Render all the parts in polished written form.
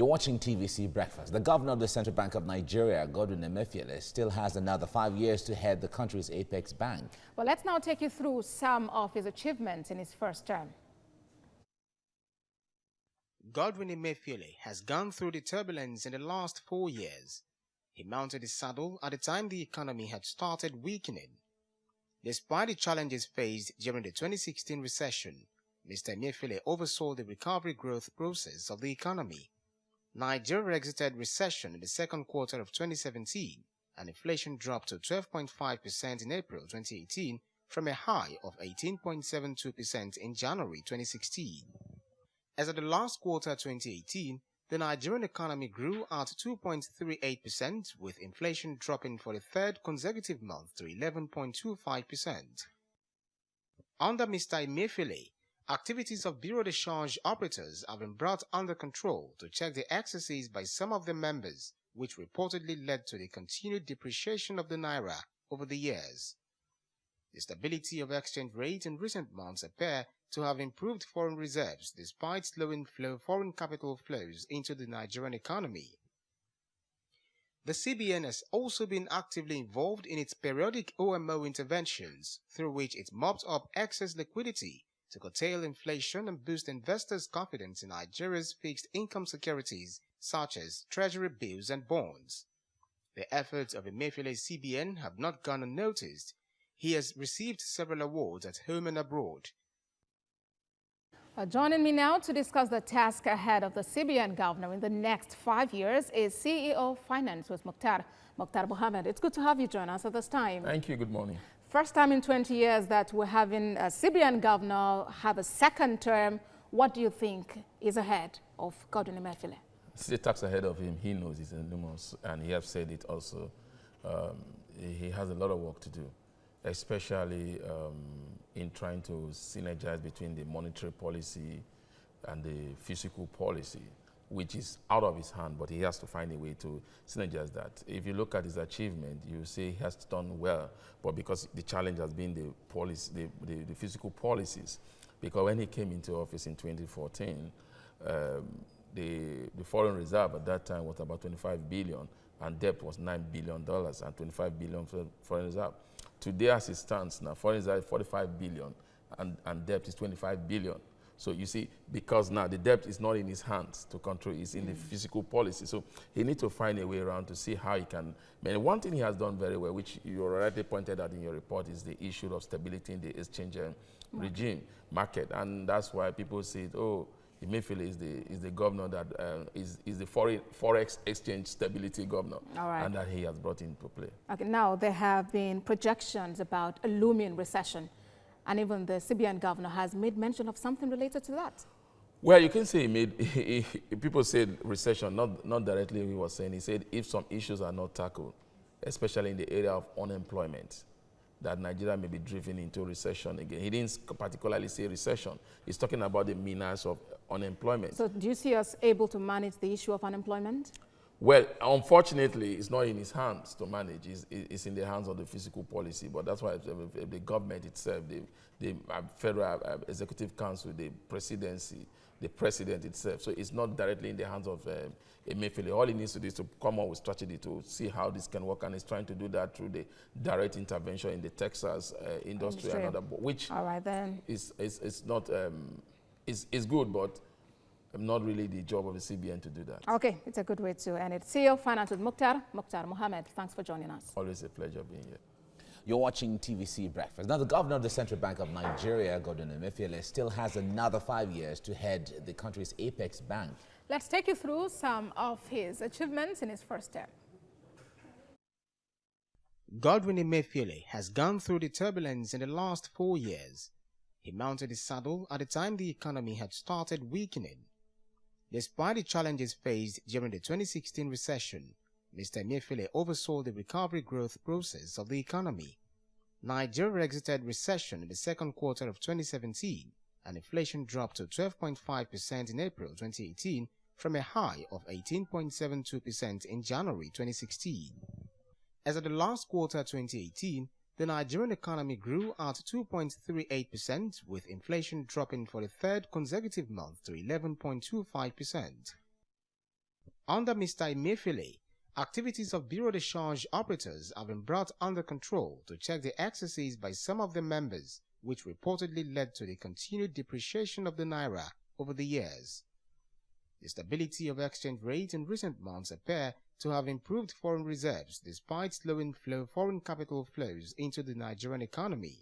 You're watching TVC Breakfast. The governor of the Central Bank of Nigeria, Godwin Emefiele, still has another 5 years to head the country's apex bank. Well, let's now take you through some of his achievements in his first term. Godwin Emefiele has gone through the turbulence in the last 4 years. He mounted his saddle at the time the economy had started weakening. Despite the challenges faced during the 2016 recession, Mr. Emefiele oversaw the recovery growth process of the economy. Nigeria exited recession in the second quarter of 2017, and inflation dropped to 12.5% in April 2018 from a high of 18.72% in January 2016. As of the last quarter 2018, the Nigerian economy grew at 2.38%, with inflation dropping for the third consecutive month to 11.25%. Under Mr. Emefiele, activities of Bureau de Change operators have been brought under control to check the excesses by some of their members, which reportedly led to the continued depreciation of the naira over the years. The stability of exchange rate in recent months appear to have improved foreign reserves despite slowing foreign capital flows into the Nigerian economy. The CBN has also been actively involved in its periodic OMO interventions, through which it mopped up excess liquidity to curtail inflation and boost investors' confidence in Nigeria's fixed income securities such as treasury bills and bonds. The efforts of Emefiele's CBN have not gone unnoticed. He has received several awards at home and abroad. Joining me now to discuss the task ahead of the CBN Governor in the next 5 years is CEO of Finance with Mukhtar Mohammed. It's good to have you join us at this time. Thank you. Good morning. First time in 20 years that we're having a CBN Governor have a second term. What do you think is ahead of Godwin Emefiele? The task ahead of him, he knows it's enormous, and he has said it also. He has a lot of work to do, especially in trying to synergize between the monetary policy and the fiscal policy, which is out of his hand, but he has to find a way to synergize that. If you look at his achievement, you say he has done well, but because the challenge has been the policy, the fiscal policies. Because when he came into office in 2014, the foreign reserve at that time was about 25 billion, and debt was $9 billion and 25 billion for foreign reserve. Today, as it stands now, foreign reserve is 45 billion and debt is 25 billion. So you see, because now the debt is not in his hands to control, it's in the fiscal policy. So he needs to find a way around to see how he can. I mean, one thing he has done very well, which you already pointed out in your report, is the issue of stability in the exchange regime market. And that's why people say, oh, Emefiele is the governor that is the forex exchange stability governor, and that he has brought into play. Okay, now there have been projections about a looming recession, and even the CBN governor has made mention of something related to that. Well, you can say people said recession, not directly he was saying. He said if some issues are not tackled, especially in the area of unemployment, that Nigeria may be driven into recession again. He didn't particularly say recession. He's talking about the menace of unemployment. So do you see us able to manage the issue of unemployment? Well, unfortunately, it's not in his hands to manage. It's in the hands of the fiscal policy. But that's why the government itself, the Federal Executive Council, the presidency, the president itself. So it's not directly in the hands of Emefiele. All he needs to do is to come up with strategy to see how this can work, and he's trying to do that through the direct intervention in the Texas industry and other, which is not is good, but not really the job of the CBN to do that. Okay, it's a good way to end it. CEO of Finance with Mukhtar Mohammed. Thanks for joining us. Always a pleasure being here. You're watching TVC Breakfast. Now, the governor of the Central Bank of Nigeria, Godwin Emefiele, still has another 5 years to head the country's apex bank. Let's take you through some of his achievements in his first term. Godwin Emefiele has gone through the turbulence in the last 4 years. He mounted his saddle at the time the economy had started weakening. Despite the challenges faced during the 2016 recession, Mr. Emefiele oversaw the recovery growth process of the economy. Nigeria exited recession in the second quarter of 2017, and inflation dropped to 12.5% in April 2018 from a high of 18.72% in January 2016. As of the last quarter 2018, the Nigerian economy grew at 2.38%, with inflation dropping for the third consecutive month to 11.25%. Under Mr. Emefiele, activities of bureau de change operators have been brought under control to check the excesses by some of the members, which reportedly led to the continued depreciation of the naira over the years. The stability of exchange rate in recent months appear to have improved foreign reserves despite slowing foreign capital flows into the Nigerian economy.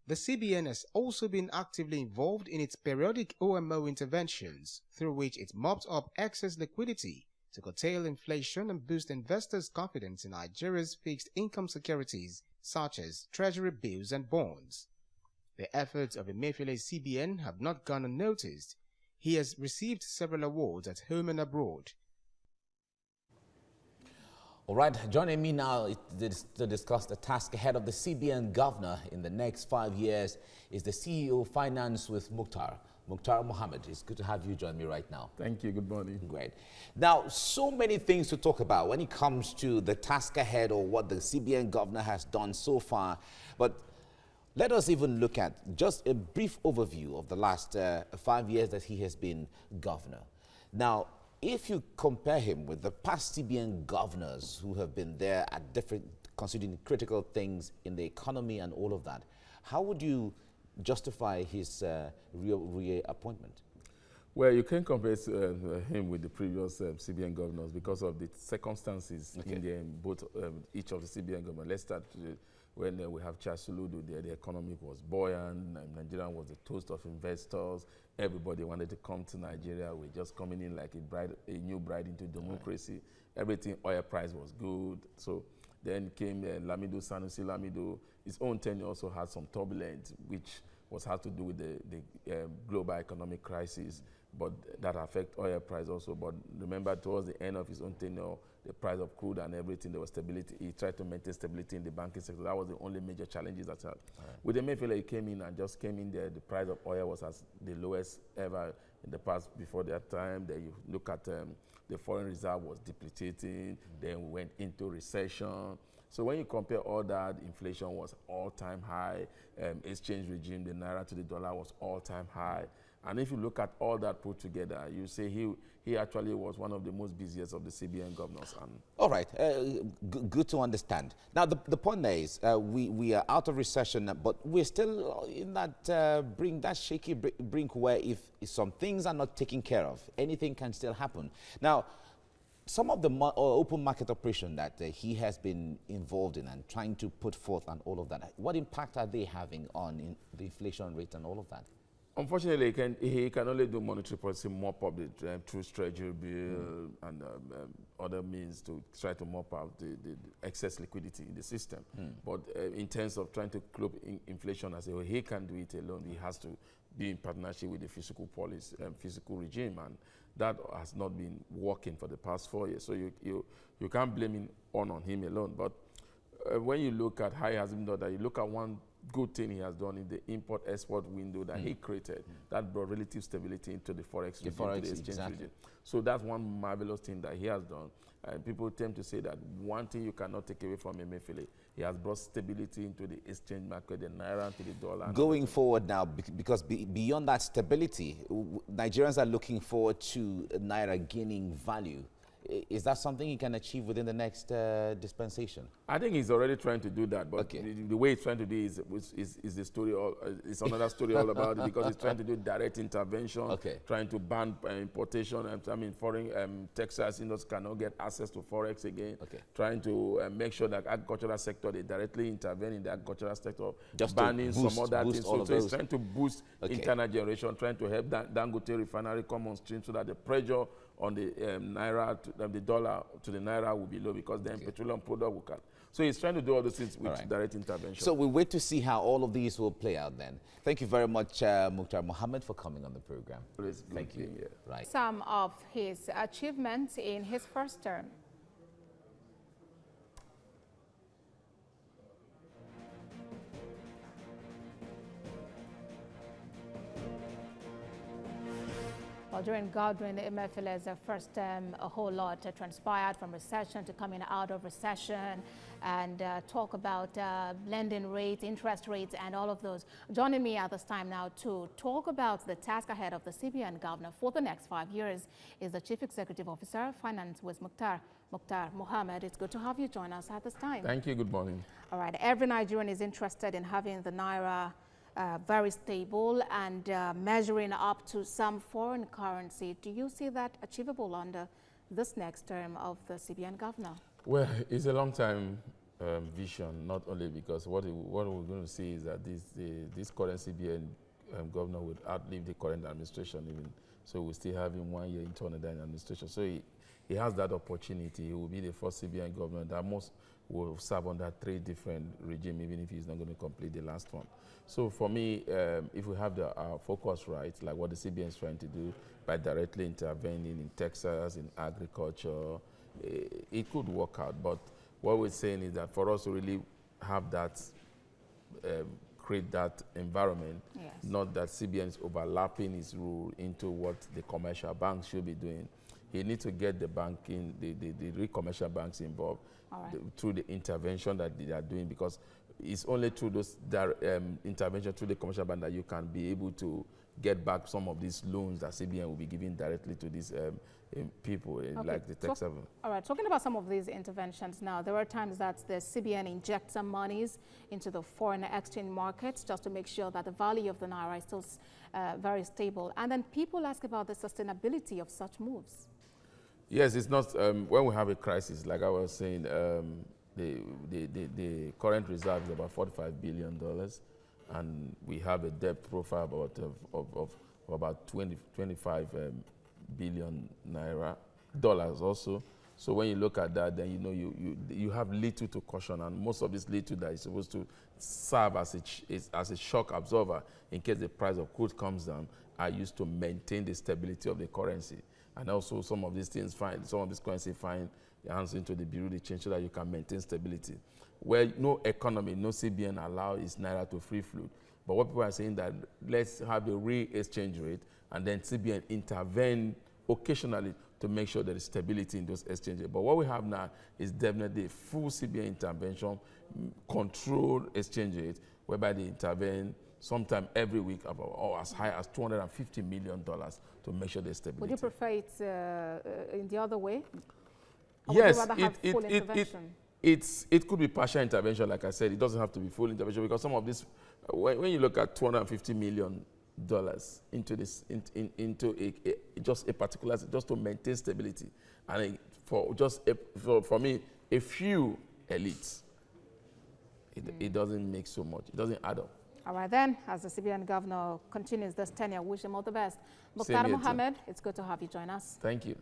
The CBN has also been actively involved in its periodic OMO interventions, through which it mopped up excess liquidity to curtail inflation and boost investors' confidence in Nigeria's fixed income securities such as treasury bills and bonds. The efforts of Emefiele's CBN have not gone unnoticed. He has received several awards at home and abroad. All right, joining me now to discuss the task ahead of the CBN Governor in the next 5 years is the CEO of Finance with Mukhtar Mohammed. It's good to have you join me right now. Thank you. Good morning. Great. Now, so many things to talk about when it comes to the task ahead or what the CBN Governor has done so far. But let us even look at just a brief overview of the last 5 years that he has been governor. Now, if you compare him with the past CBN governors who have been there at considering critical things in the economy and all of that, how would you justify his reappointment? Well, you can compare him with the previous CBN governors because of the circumstances in both each of the CBN governors. Let's start when we have Charles Soludo there. The economy was buoyant. Nigeria was the toast of investors. Everybody wanted to come to Nigeria. We're just coming in like a new bride into democracy. Right. Everything, oil price was good. So then came Sanusi Lamido. His own tenure also had some turbulence, which had to do with the global economic crisis, but that affect oil price also. But remember, towards the end of his own tenure, the price of crude and everything, there was stability. He tried to maintain stability in the banking sector. That was the only major challenges that he had. Right. With Emefiele, he came in and just came in there. The price of oil was at the lowest ever in the past before that time. Then you look at the foreign reserve was depleting. Then we went into recession. So when you compare all that, inflation was all-time high. Exchange regime, the naira to the dollar was all-time high. And if you look at all that put together, you say he actually was one of the most busiest of the CBN governors. All right, good to understand. Now, the point there is we are out of recession, but we're still in that shaky brink where if some things are not taken care of, anything can still happen. Now, some of the open market operation that he has been involved in and trying to put forth and all of that, what impact are they having on the inflation rate and all of that? Unfortunately, he can only do monetary policy more public through treasury bill and other means to try to mop out the excess liquidity in the system. But in terms of trying to curb inflation as a whole, he can't do it alone. He has to be in partnership with the fiscal policy, fiscal regime, and that has not been working for the past 4 years. So you can't blame it on him alone. But when you look at how he has been done that, you look at one good thing he has done in the import-export window that he created, that brought relative stability into the forex region, to the exchange region. So that's one marvelous thing that he has done. People tend to say that one thing you cannot take away from Emefiele, he has brought stability into the exchange market, the naira to the dollar. Going forward now, because beyond that stability, Nigerians are looking forward to naira gaining value. Is that something he can achieve within the next dispensation? I think he's already trying to do that, but the way he's trying to do is the story. It's another story all about it, because he's trying to do direct intervention, trying to ban importation. I mean, foreign Texas industries cannot get access to forex again. Trying to make sure that agricultural sector, they directly intervene in the agricultural sector, just banning some other things. So he's trying to boost internal generation, trying to help Dangote refinery come on stream so that the pressure on the naira, the dollar to the naira will be low, because then petroleum product will cut. So he's trying to do all those things with direct intervention. So we'll wait to see how all of these will play out then. Thank you very much, Mukhtar Mohammed, for coming on the program. Thank you. Right. Some of his achievements in his first term. Well, during Godwin Emefiele's first term, a whole lot transpired, from recession to coming out of recession. and talk about lending rates, interest rates, and all of those. Joining me at this time now to talk about the task ahead of the CBN Governor for the next 5 years is the Chief Executive Officer of Finance with Mukhtar Mohammed. It's good to have you join us at this time. Thank you. Good morning. All right. Every Nigerian is interested in having the Naira very stable and measuring up to some foreign currency. Do you see that achievable under this next term of the CBN Governor? Well, it's a long-time vision, not only because what we're going to see is that this current CBN Governor will outlive the current administration even. So we're still having 1 year into another administration. So he has that opportunity. He will be the first CBN Governor that will serve under 3 different regimes, even if he's not going to complete the last one. So for me, if we have our focus right, like what the CBN is trying to do by directly intervening in Texas, in agriculture, it could work out. But what we're saying is that for us to really have that, create that environment, yes, not that CBN is overlapping its rule into what the commercial banks should be doing. He needs to get the banking, the real commercial banks involved through the intervention that they are doing, because it's only through those intervention through the commercial bank that you can be able to get back some of these loans that CBN will be giving directly to these people, like the Tech 7. All right, talking about some of these interventions now, there are times that the CBN injects some monies into the foreign exchange markets just to make sure that the value of the Naira is still very stable. And then people ask about the sustainability of such moves. Yes, it's not, when we have a crisis, like I was saying, the current reserve is about $45 billion, and we have a debt profile of about 25 billion Naira dollars also. So when you look at that, then you have little to caution, and most of this little that is supposed to serve as a shock absorber in case the price of crude comes down are used to maintain the stability of the currency. And also some of these things some of this currency find the answer into the bureau de change so that you can maintain stability. Where no economy, no CBN allow its Naira to free float. But what people are saying that let's have a real exchange rate and then CBN intervene occasionally to make sure there is stability in those exchanges. But what we have now is definitely full CBN intervention, controlled exchange rate, whereby they intervene sometime every week or as high as $250 million to make sure there's stability. Would you prefer it in the other way? Or yes, would you rather have full intervention? It could be partial intervention, like I said. It doesn't have to be full intervention, because some of this, when you look at $250 million into this, into just a particular, just to maintain stability, and for me, a few elites, it doesn't make so much. It doesn't add up. All right then, as the CBN Governor continues this tenure, wish him all the best. Mukhtar Mohammed, it's good to have you join us. Thank you.